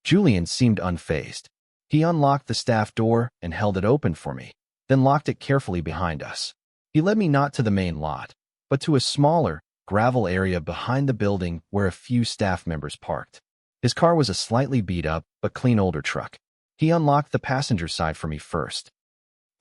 Speaker 1: Julian seemed unfazed. He unlocked the staff door and held it open for me, then locked it carefully behind us. He led me not to the main lot, but to a smaller, gravel area behind the building where a few staff members parked. His car was a slightly beat-up but clean older truck. He unlocked the passenger side for me first.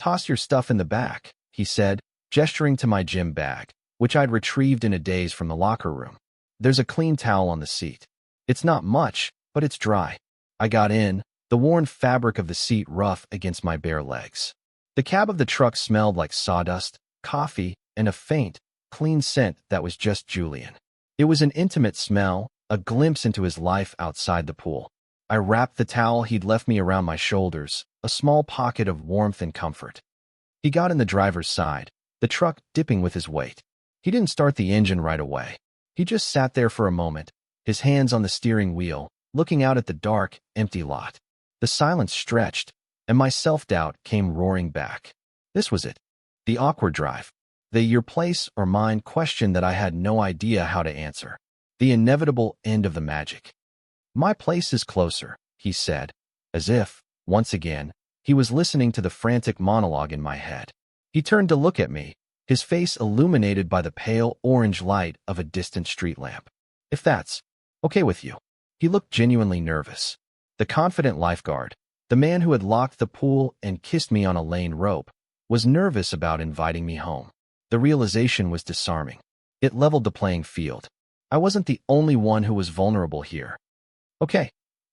Speaker 1: "Toss your stuff in the back," he said, gesturing to my gym bag, which I'd retrieved in a daze from the locker room. "There's a clean towel on the seat. It's not much, but it's dry." I got in, the worn fabric of the seat rough against my bare legs. The cab of the truck smelled like sawdust, coffee, and a faint, clean scent that was just Julian. It was an intimate smell, a glimpse into his life outside the pool. I wrapped the towel he'd left me around my shoulders, a small pocket of warmth and comfort. He got in the driver's side, the truck dipping with his weight. He didn't start the engine right away. He just sat there for a moment, his hands on the steering wheel, looking out at the dark, empty lot. The silence stretched, and my self-doubt came roaring back. This was it. The awkward drive. The "your place or mine" question that I had no idea how to answer. The inevitable end of the magic. "My place is closer," he said, as if, once again, he was listening to the frantic monologue in my head. He turned to look at me, his face illuminated by the pale orange light of a distant street lamp. "If that's okay with you." He looked genuinely nervous. The confident lifeguard, the man who had locked the pool and kissed me on a lane rope, was nervous about inviting me home. The realization was disarming. It leveled the playing field. I wasn't the only one who was vulnerable here. "Okay,"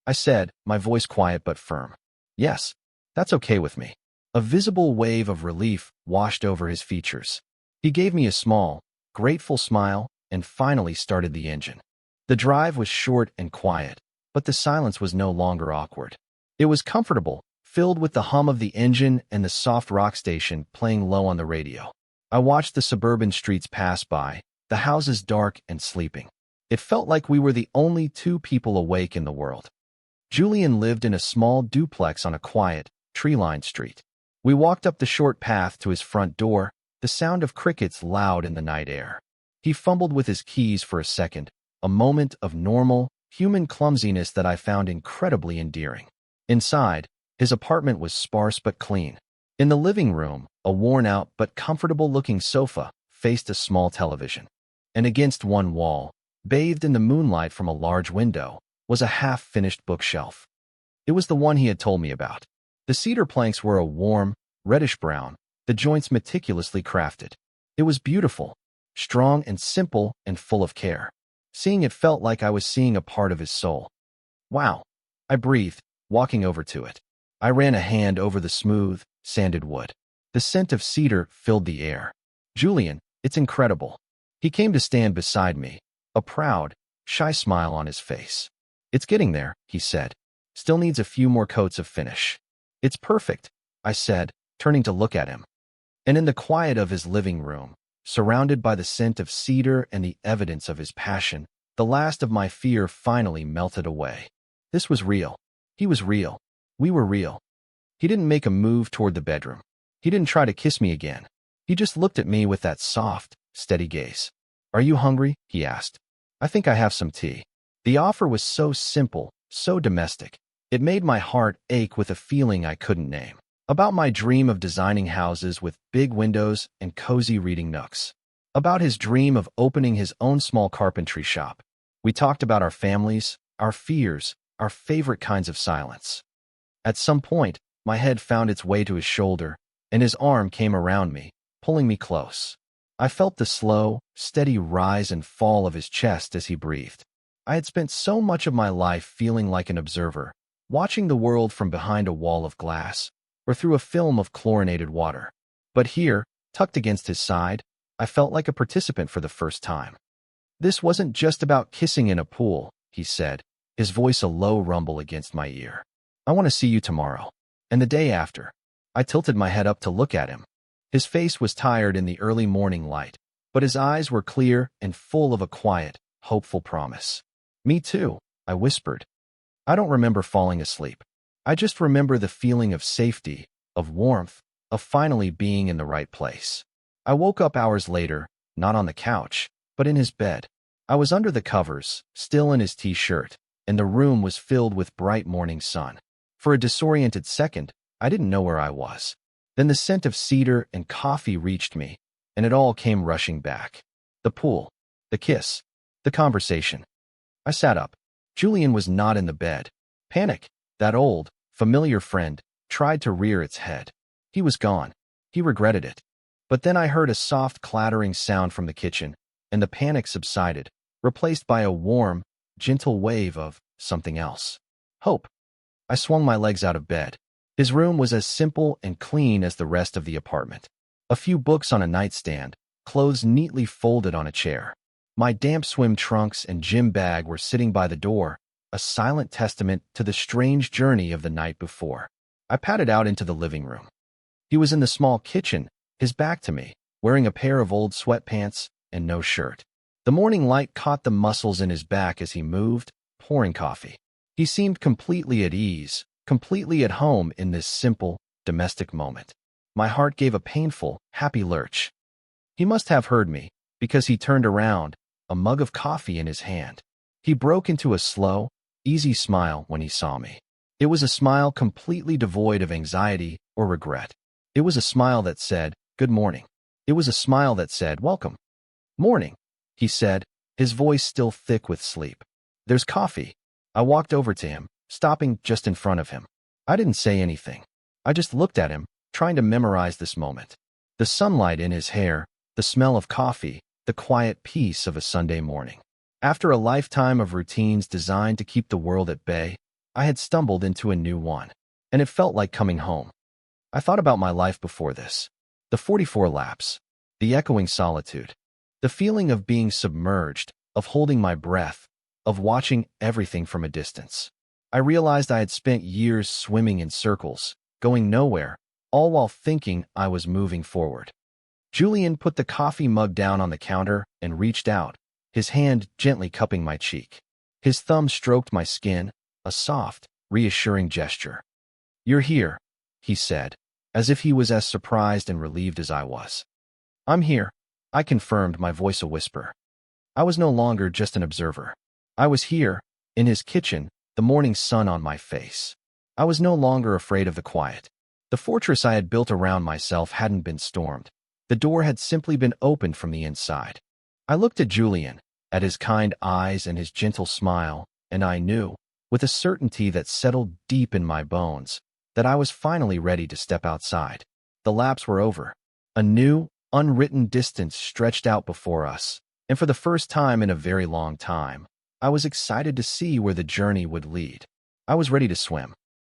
Speaker 1: I said, my voice quiet but firm. "Yes, that's okay with me." A visible wave of relief washed over his features. He gave me a small, grateful smile and finally started the engine. The drive was short and quiet, but the silence was no longer awkward. It was comfortable, filled with the hum of the engine and the soft rock station playing low on the radio. I watched the suburban streets pass by, the houses dark and sleeping. It felt like we were the only two people awake in the world. Julian lived in a small duplex on a quiet, tree-lined street. We walked up the short path to his front door, the sound of crickets loud in the night air. He fumbled with his keys for a second, a moment of normal, human clumsiness that I found incredibly endearing. Inside, his apartment was sparse but clean. In the living room, a worn-out but comfortable-looking sofa faced a small television. And against one wall, bathed in the moonlight from a large window, was a half-finished bookshelf. It was the one he had told me about. The cedar planks were a warm, reddish-brown, the joints meticulously crafted. It was beautiful, strong and simple and full of care. Seeing it felt like I was seeing a part of his soul. "Wow," I breathed, walking over to it. I ran a hand over the smooth, sanded wood. The scent of cedar filled the air. "Julian, it's incredible." He came to stand beside me, a proud, shy smile on his face. "It's getting there," he said. "Still needs a few more coats of finish." "It's perfect," I said, turning to look at him. And in the quiet of his living room, surrounded by the scent of cedar and the evidence of his passion, the last of my fear finally melted away. This was real. He was real. We were real. He didn't make a move toward the bedroom. He didn't try to kiss me again. He just looked at me with that soft, steady gaze. "Are you hungry?" he asked. "I think I have some tea." The offer was so simple, so domestic. It made my heart ache with a feeling I couldn't name. About my dream of designing houses with big windows and cozy reading nooks. About his dream of opening his own small carpentry shop. We talked about our families, our fears, our favorite kinds of silence. At some point, my head found its way to his shoulder, and his arm came around me, pulling me close. I felt the slow, steady rise and fall of his chest as he breathed. I had spent so much of my life feeling like an observer, watching the world from behind a wall of glass or through a film of chlorinated water. But here, tucked against his side, I felt like a participant for the first time. "This wasn't just about kissing in a pool," he said, his voice a low rumble against my ear. "I want to see you tomorrow. And the day after." I tilted my head up to look at him. His face was tired in the early morning light, but his eyes were clear and full of a quiet, hopeful promise. "Me too," I whispered. I don't remember falling asleep. I just remember the feeling of safety, of warmth, of finally being in the right place. I woke up hours later, not on the couch, but in his bed. I was under the covers, still in his t-shirt, and the room was filled with bright morning sun. For a disoriented second, I didn't know where I was. Then the scent of cedar and coffee reached me, and it all came rushing back. The pool, the kiss, the conversation. I sat up. Julian was not in the bed. Panic, that old, familiar friend, tried to rear its head. He was gone. He regretted it. But then I heard a soft clattering sound from the kitchen, and the panic subsided, replaced by a warm, gentle wave of something else. Hope. I swung my legs out of bed. His room was as simple and clean as the rest of the apartment. A few books on a nightstand, clothes neatly folded on a chair. My damp swim trunks and gym bag were sitting by the door, a silent testament to the strange journey of the night before. I padded out into the living room. He was in the small kitchen, his back to me, wearing a pair of old sweatpants and no shirt. The morning light caught the muscles in his back as he moved, pouring coffee. He seemed completely at ease, completely at home in this simple, domestic moment. My heart gave a painful, happy lurch. He must have heard me, because he turned around, a mug of coffee in his hand. He broke into a slow, easy smile when he saw me. It was a smile completely devoid of anxiety or regret. It was a smile that said, "Good morning." It was a smile that said, "Welcome." "Morning," he said, his voice still thick with sleep. "There's coffee." I walked over to him, stopping just in front of him. I didn't say anything. I just looked at him, trying to memorize this moment. The sunlight in his hair, the smell of coffee, the quiet peace of a Sunday morning. After a lifetime of routines designed to keep the world at bay, I had stumbled into a new one, and it felt like coming home. I thought about my life before this. The 44 laps, the echoing solitude, the feeling of being submerged, of holding my breath, of watching everything from a distance. I realized I had spent years swimming in circles, going nowhere, all while thinking I was moving forward. Julian put the coffee mug down on the counter and reached out, his hand gently cupping my cheek. His thumb stroked my skin, a soft, reassuring gesture. "You're here," he said, as if he was as surprised and relieved as I was. "I'm here," I confirmed, my voice a whisper. I was no longer just an observer. I was here, in his kitchen, the morning sun on my face. I was no longer afraid of the quiet. The fortress I had built around myself hadn't been stormed. The door had simply been opened from the inside. I looked at Julian, at his kind eyes and his gentle smile, and I knew, with a certainty that settled deep in my bones, that I was finally ready to step outside. The laps were over. A new, unwritten distance stretched out before us, and for the first time in a very long time, I was excited to see where the journey would lead. I was ready to swim.